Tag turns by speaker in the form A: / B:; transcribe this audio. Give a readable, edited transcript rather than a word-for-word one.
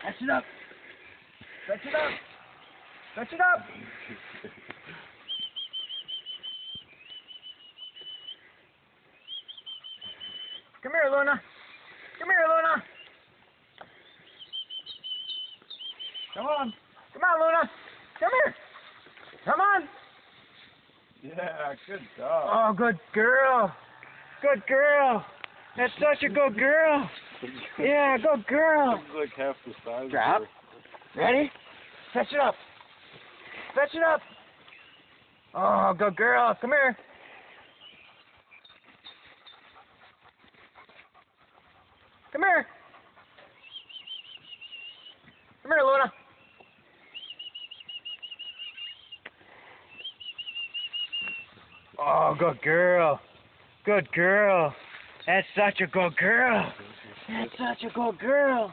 A: Fetch it up. Fetch it up. Fetch it up. Come here, Luna. Come here, Luna. Come on. Come on, Luna. Come here. Come on.
B: Yeah, good job.
A: Oh, good girl. Good girl. That's such a good girl. Yeah, good girl.
B: It's like half the size.
A: Drop.
B: Of
A: Ready? Fetch it up. Fetch it up. Oh, good girl. Come here. Come here. Come here, Luna. Oh, good girl. Good girl. That's such a good girl. That's such a good girl.